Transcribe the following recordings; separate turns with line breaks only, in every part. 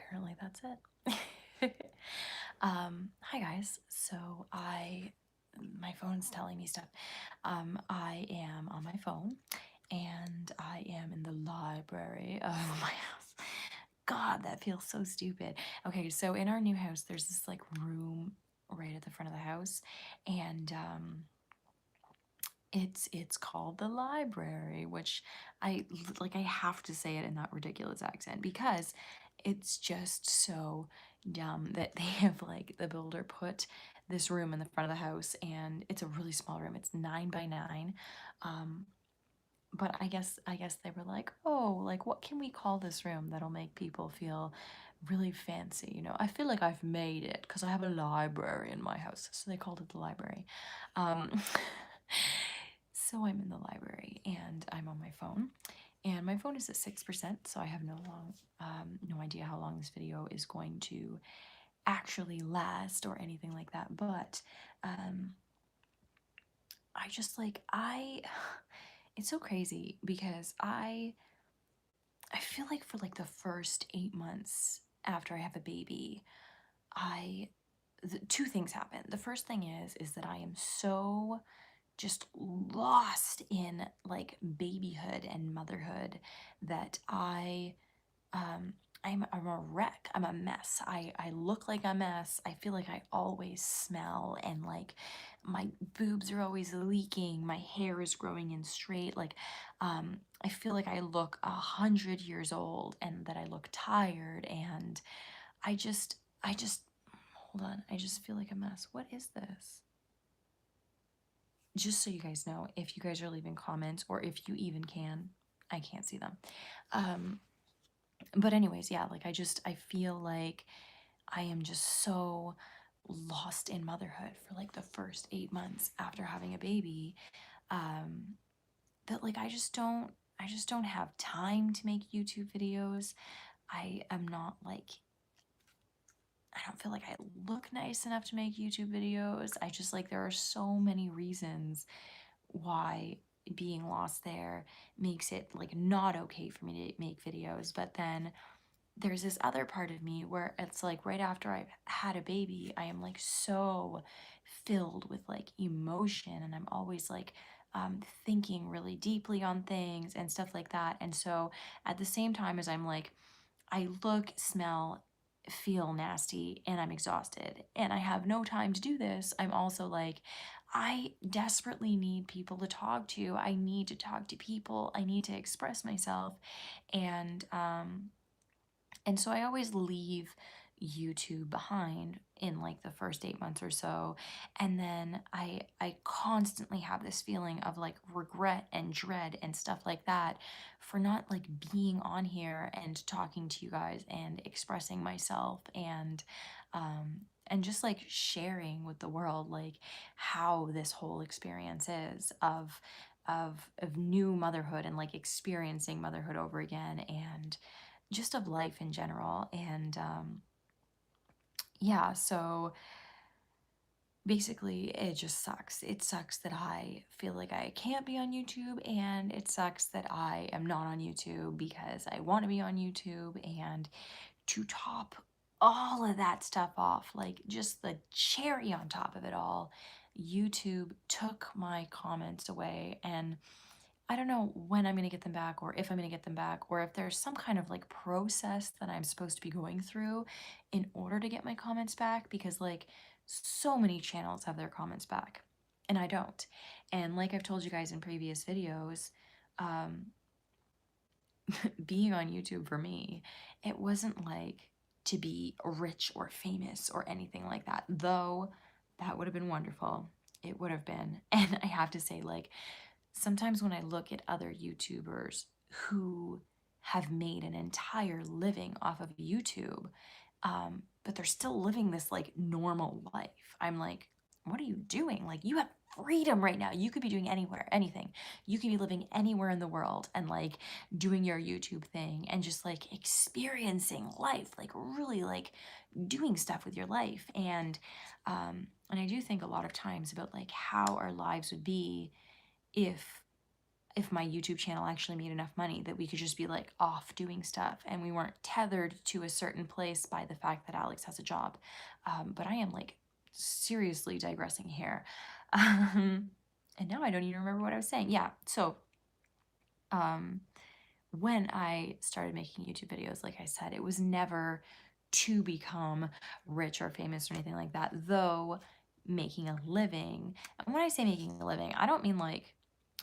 apparently that's it. Hi guys. So my phone's telling me stuff. I am on my phone and I am in the library of my house. God, that feels so stupid. Okay, so in our new house, there's this like room right at the front of the house, and it's called the library, which I have to say it in that ridiculous accent because it's just so dumb that they have like the builder put this room in the front of the house, and it's a really small room. It's 9 by 9. Um, but I guess they were like, oh, like what can we call this room that'll make people feel really fancy? I feel like I've made it because I have a library in my house. So they called it the library. Um, so I'm in the library and I'm on my phone. And my phone is at 6%, so I have no idea how long this video is going to actually last or anything like that. But um, I just like it's so crazy because I feel like for like the first 8 months after I have a baby, two things happen. The first thing is that I am so just lost in like babyhood and motherhood that um I'm a wreck. I'm a mess. I look like a mess. I feel like I always smell, and like my boobs are always leaking. My hair is growing in straight. Like I feel like I look 100 years old and that I look tired, and I just hold on. I just feel like a mess. What is this? Just so you guys know, if you guys are leaving comments or if you even can, I can't see them. Um, but anyways, yeah, like I feel like I am just so lost in motherhood for like the first 8 months after having a baby, um, that like I just don't have time to make YouTube videos. I am not like I don't feel like I look nice enough to make YouTube videos. I just like there are so many reasons why being lost there makes it like not okay for me to make videos. But then there's this other part of me where it's like right after I've had a baby, I am like so filled with like emotion, and I'm always like thinking really deeply on things and stuff like that. And so at the same time as I'm like, I look, smell, feel nasty, and I'm exhausted, and I have no time to do this, I'm also like, I desperately need people to talk to. I need to talk to people. I need to express myself. And so I always leave YouTube behind in like the first 8 months or so. And then I constantly have this feeling of like regret and dread and stuff like that for not like being on here and talking to you guys and expressing myself and just like sharing with the world like how this whole experience is of new motherhood and like experiencing motherhood over again, and just of life in general. And yeah, so basically, it just sucks. It sucks that I feel like I can't be on YouTube, and it sucks that I am not on YouTube because I want to be on YouTube. And to top all of that stuff off, like just the cherry on top of it all, YouTube took my comments away, and I don't know when I'm going to get them back or if I'm going to get them back, or if there's some kind of like process that I'm supposed to be going through in order to get my comments back, because like so many channels have their comments back and I don't. And like I've told you guys in previous videos, um, being on YouTube for me, it wasn't like to be rich or famous or anything like that, though that would have been wonderful. It would have been. And I have to say, like, sometimes when I look at other YouTubers who have made an entire living off of YouTube, but they're still living this like normal life, I'm like, what are you doing? Like, you have freedom right now. You could be doing anywhere, anything. You could be living anywhere in the world and like doing your YouTube thing and just like experiencing life, like really like doing stuff with your life. And I do think a lot of times about like how our lives would be if if my YouTube channel actually made enough money that we could just be like off doing stuff and we weren't tethered to a certain place by the fact that Alex has a job. But I am like seriously digressing here. And now I don't even remember what I was saying. Yeah, so um, when I started making YouTube videos, like I said, it was never to become rich or famous or anything like that, though making a living. And when I say making a living, I don't mean like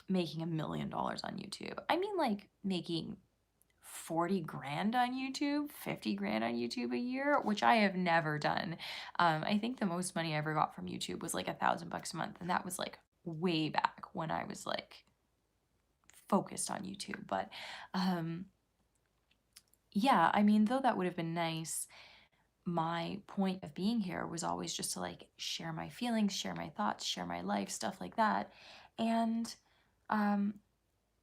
making $1 million on YouTube. I mean like making 40 grand on YouTube, 50 grand on YouTube a year, which I have never done. I think the most money I ever got from YouTube was like $1,000 a month. And that was like way back when I was like focused on YouTube. But yeah, I mean, though that would have been nice, my point of being here was always just to like share my feelings, share my thoughts, share my life, stuff like that. And um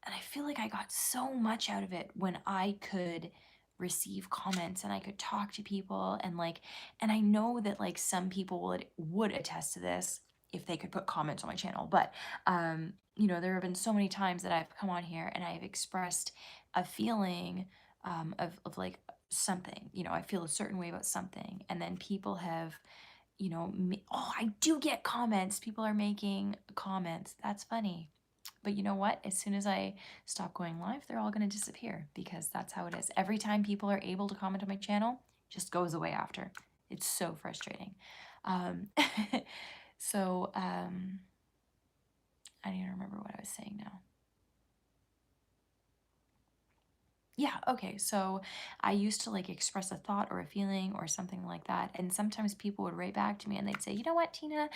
and I feel like I got so much out of it when I could receive comments and I could talk to people and like, and I know that like some people would attest to this if they could put comments on my channel. But you know, there have been so many times that I've come on here and I've expressed a feeling of like something, you know, I feel a certain way about something, and then people have, you know, oh, I do get comments. People are making comments. That's funny. But you know what? As soon as I stop going live, they're all going to disappear because that's how it is. Every time people are able to comment on my channel, it just goes away after. It's so frustrating. Um, so I don't even remember what I was saying now. Yeah, okay. So I used to like express a thought or a feeling or something like that. And sometimes people would write back to me and they'd say, you know what, Tina,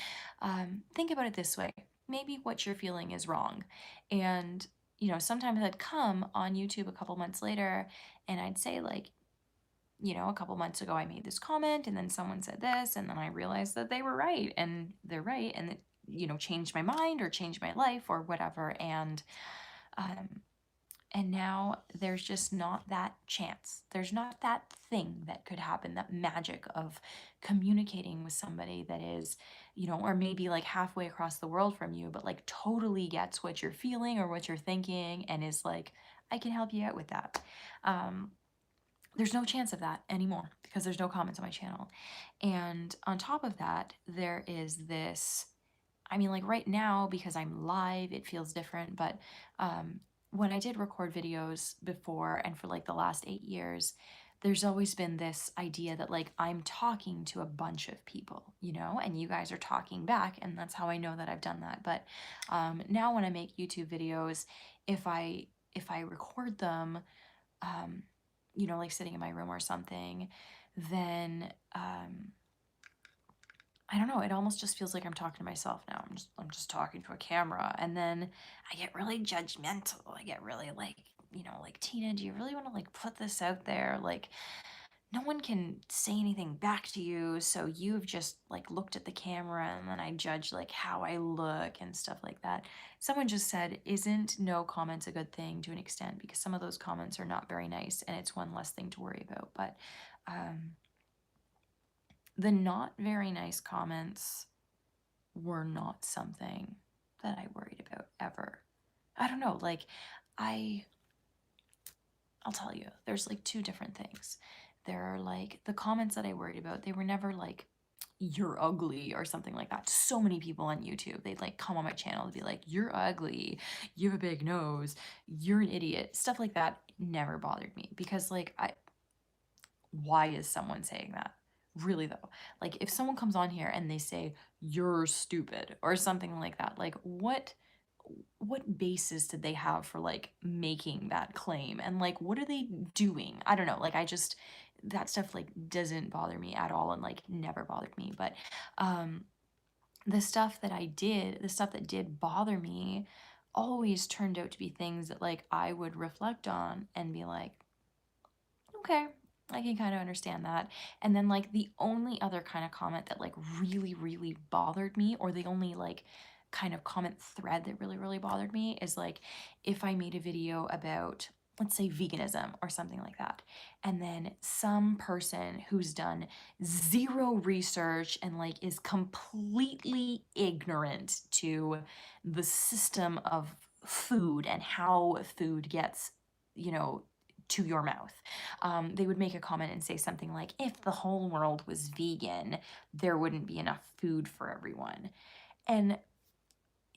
think about it this way. Maybe what you're feeling is wrong. And, you know, sometimes I'd come on YouTube a couple months later and I'd say, like, you know, a couple months ago I made this comment and then someone said this. And then I realized that they were right and they're right. And it, you know, changed my mind or changed my life or whatever. Um, and now there's just not that chance. There's not that thing that could happen, that magic of communicating with somebody that is, you know, or maybe like halfway across the world from you, but like totally gets what you're feeling or what you're thinking and is like, I can help you out with that. Um, there's no chance of that anymore because there's no comments on my channel. And on top of that, there is this, I mean, like right now, because I'm live, it feels different. But when I did record videos before and for like the last 8 years, there's always been this idea that like I'm talking to a bunch of people, you know, and you guys are talking back. And that's how I know that I've done that. But now when I make YouTube videos, if I record them, um, you know, like sitting in my room or something, then I don't know, it almost just feels like I'm talking to myself now. I'm just talking to a camera. And then I get really judgmental. I get really like, you know, like, Tina, do you really want to like put this out there? Like, no one can say anything back to you, so you've just like looked at the camera and then I judge like how I look and stuff like that. Someone just said, isn't no comments a good thing to an extent? Because some of those comments are not very nice and it's one less thing to worry about. But the not very nice comments were not something that I worried about ever. I don't know, like I I'll tell you, there's like two different things. There are like the comments that I worried about, they were never like, you're ugly or something like that. So many people on YouTube, they'd like come on my channel and be like, you're ugly, you have a big nose, you're an idiot. Stuff like that never bothered me because like why is someone saying that? Really though. Like if someone comes on here and they say you're stupid or something like that, like what basis did they have for like making that claim, and like what are they doing? I don't know, like I just, that stuff like doesn't bother me at all and like never bothered me. But um the stuff that I did, the stuff that did bother me always turned out to be things that like I would reflect on and be like, okay, I can kind of understand that. And then like the only other kind of comment that like really, really bothered me, or the only like kind of comment thread that really, really bothered me is like if I made a video about, let's say, veganism or something like that, and then some person who's done zero research and like is completely ignorant to the system of food and how food gets, you know, to your mouth. They would make a comment and say something like, if the whole world was vegan, there wouldn't be enough food for everyone. And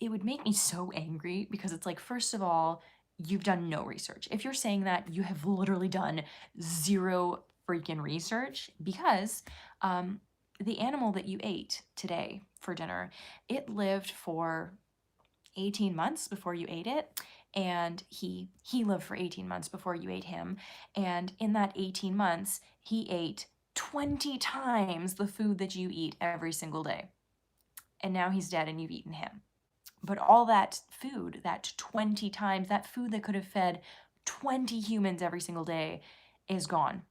it would make me so angry because it's like, first of all, you've done no research. If you're saying that, you have literally done zero freaking research because the animal that you ate today for dinner, it lived for 18 months before you ate it, and he lived for 18 months before you ate him, and in that 18 months he ate 20 times the food that you eat every single day, and now he's dead and you've eaten him. But all that food, that 20 times, that food that could have fed 20 humans every single day, is gone.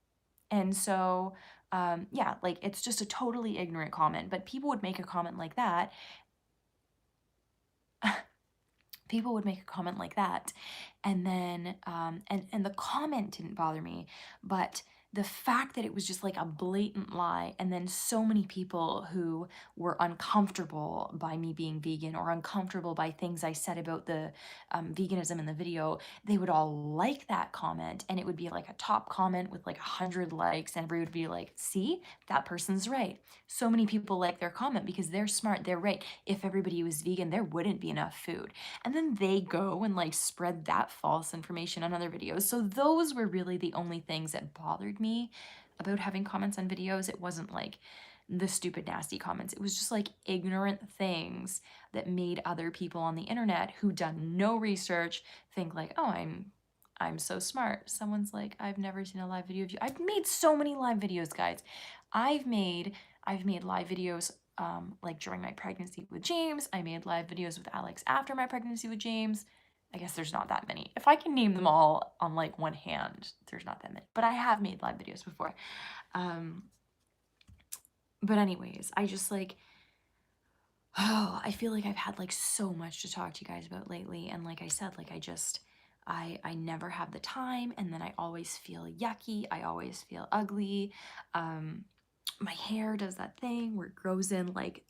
And so, yeah, like it's just a totally ignorant comment. But people would make a comment like that. People would make a comment like that, and then and the comment didn't bother me, but the fact that it was just like a blatant lie, and then so many people who were uncomfortable by me being vegan or uncomfortable by things I said about the veganism in the video, they would all like that comment, and it would be like a top comment with like 100 likes, and everybody would be like, see, that person's right. So many people like their comment because they're smart, they're right. If everybody was vegan, there wouldn't be enough food. And then they go and like spread that false information on other videos. So those were really the only things that bothered me about having comments on videos. It wasn't like the stupid nasty comments. It was just like ignorant things that made other people on the internet who done no research think like, "Oh, I'm so smart." Someone's like, "I've never seen a live video of you." I've made so many live videos, guys. I've made live videos like during my pregnancy with James. I made live videos with Alex after my pregnancy with James. I guess there's not that many. If I can name them all on like one hand, there's not that many. But I have made live videos before. Um, but anyways, I just like, oh, I feel like I've had like so much to talk to you guys about lately. And like I said, like I never have the time, and then I always feel yucky. I always feel ugly. My hair does that thing where it grows in like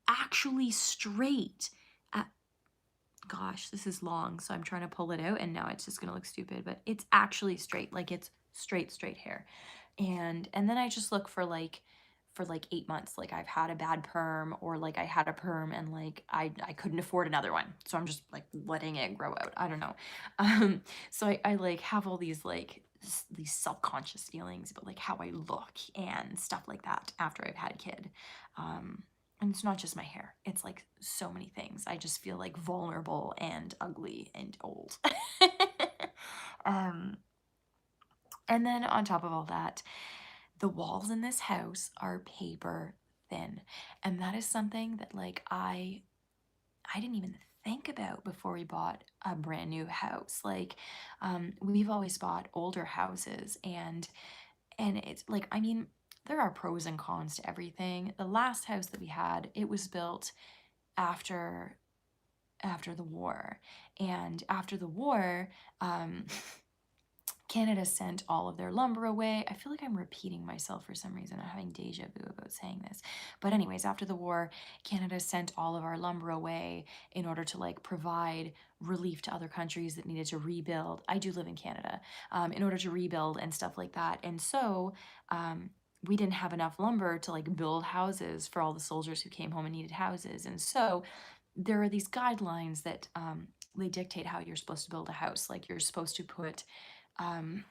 actually straight. Uh, Gosh, this is long, so I'm trying to pull it out, and now it's just gonna look stupid. But it's actually straight, like it's straight hair, and then I just look for like 8 months, like I've had a bad perm, or like I had a perm and like I couldn't afford another one, so I'm just like letting it grow out. I don't know. So I like have all these like these self-conscious feelings about like how I look and stuff like that after I've had a kid. And it's not just my hair, it's like so many things. I just feel like vulnerable and ugly and old. um and then on top of all that, the walls in this house are paper thin, and that is something that like I didn't even think about before we bought a brand new house. Like we've always bought older houses, and it's like, I mean, there are pros and cons to everything. The last house that we had, it was built after the war, and after the war, um Canada sent all of their lumber away. I feel like I'm repeating myself for some reason. I'm having deja vu about saying this. But anyways, after the war, Canada sent all of our lumber away in order to like provide relief to other countries that needed to rebuild. I do live in Canada, in order to rebuild and stuff like that. And so we didn't have enough lumber to like build houses for all the soldiers who came home and needed houses. And so there are these guidelines that they dictate how you're supposed to build a house. Like you're supposed to put um,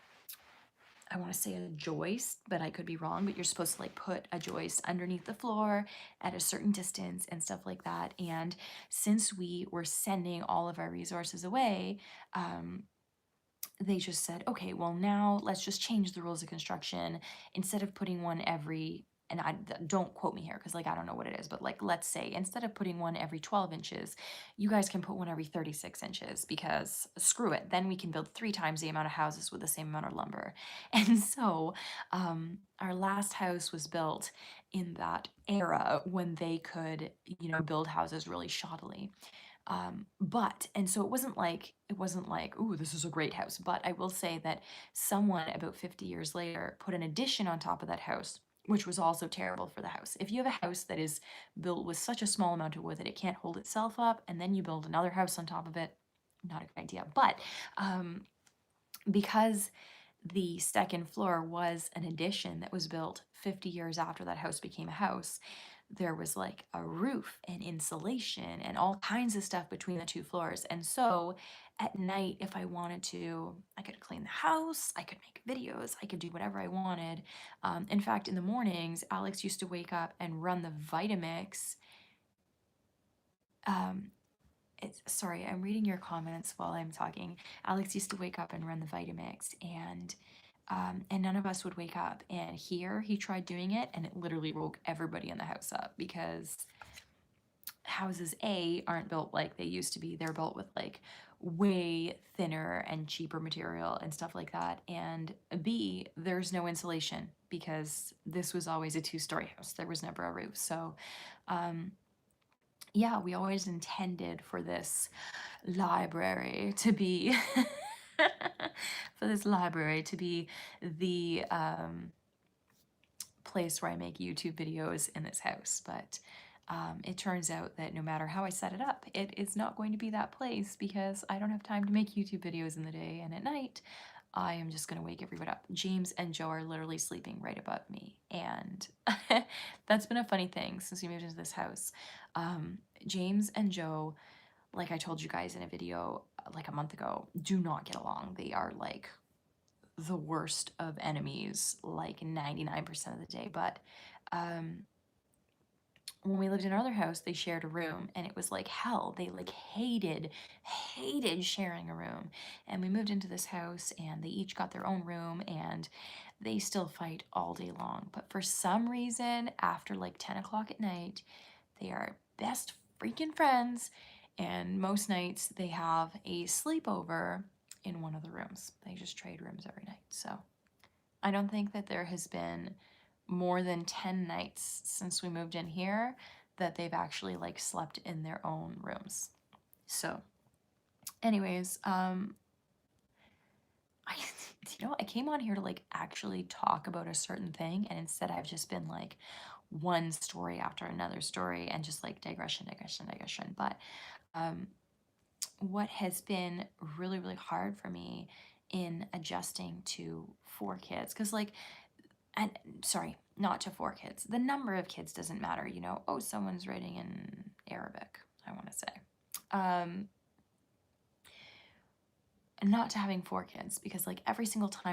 I want to say a joist, but I could be wrong. But you're supposed to like put a joist underneath the floor at a certain distance and stuff like that. And since we were sending all of our resources away, um, they just said, okay, well, now let's just change the rules of construction. Instead of putting one every, and I don't quote me here because like I don't know what it is, but like let's say instead of putting one every 12 inches, you guys can put one every 36 inches, because screw it, then we can build 3 times the amount of houses with the same amount of lumber. And so our last house was built in that era when they could, you know, build houses really shoddily. And so it wasn't like, ooh, this is a great house. But I will say that someone about 50 years later put an addition on top of that house, which was also terrible for the house. If you have a house that is built with such a small amount of wood that it can't hold itself up, and then you build another house on top of it, not a good idea. But because the second floor was an addition that was built 50 years after that house became a house, there was like a roof and insulation and all kinds of stuff between the two floors. And so at night, if I wanted to, I could clean the house, I could make videos, I could do whatever I wanted. In fact, in the mornings, Alex used to wake up and run the Vitamix. Um, sorry, I'm reading your comments while I'm talking. Alex used to wake up and run the Vitamix, and none of us would wake up. And here he tried doing it, and it literally woke everybody in the house up because houses aren't built like they used to be. They're built with like way thinner and cheaper material and stuff like that. And B, there's no insulation because this was always a two-story house. There was never a roof. So, yeah, we always intended for this library to be the place where I make YouTube videos in this house. But it turns out that no matter how I set it up, it is not going to be that place because I don't have time to make YouTube videos in the day, and at night I am just going to wake everyone up. James and Joe are literally sleeping right above me, and that's been a funny thing since we moved into this house. James and Joe, like I told you guys in a video like a month ago, do not get along. They are like the worst of enemies, like 99% of the day. But when we lived in our other house, they shared a room, and it was like hell. They like hated sharing a room. And we moved into this house, and they each got their own room, and they still fight all day long. But for some reason, after like 10 o'clock at night, they are best freaking friends, and most nights they have a sleepover in one of the rooms. They just trade rooms every night. So I don't think that there has been more than 10 nights since we moved in here that they've actually like slept in their own rooms. So anyways, I I came on here to like actually talk about a certain thing, and instead I've just been like one story after another story and just like digression. But what has been really, really hard for me in adjusting to 4 kids, because like, and sorry, not to 4 kids. The number of kids doesn't matter, Oh, someone's writing in Arabic, I want to say. Not to having 4 kids, because like every single time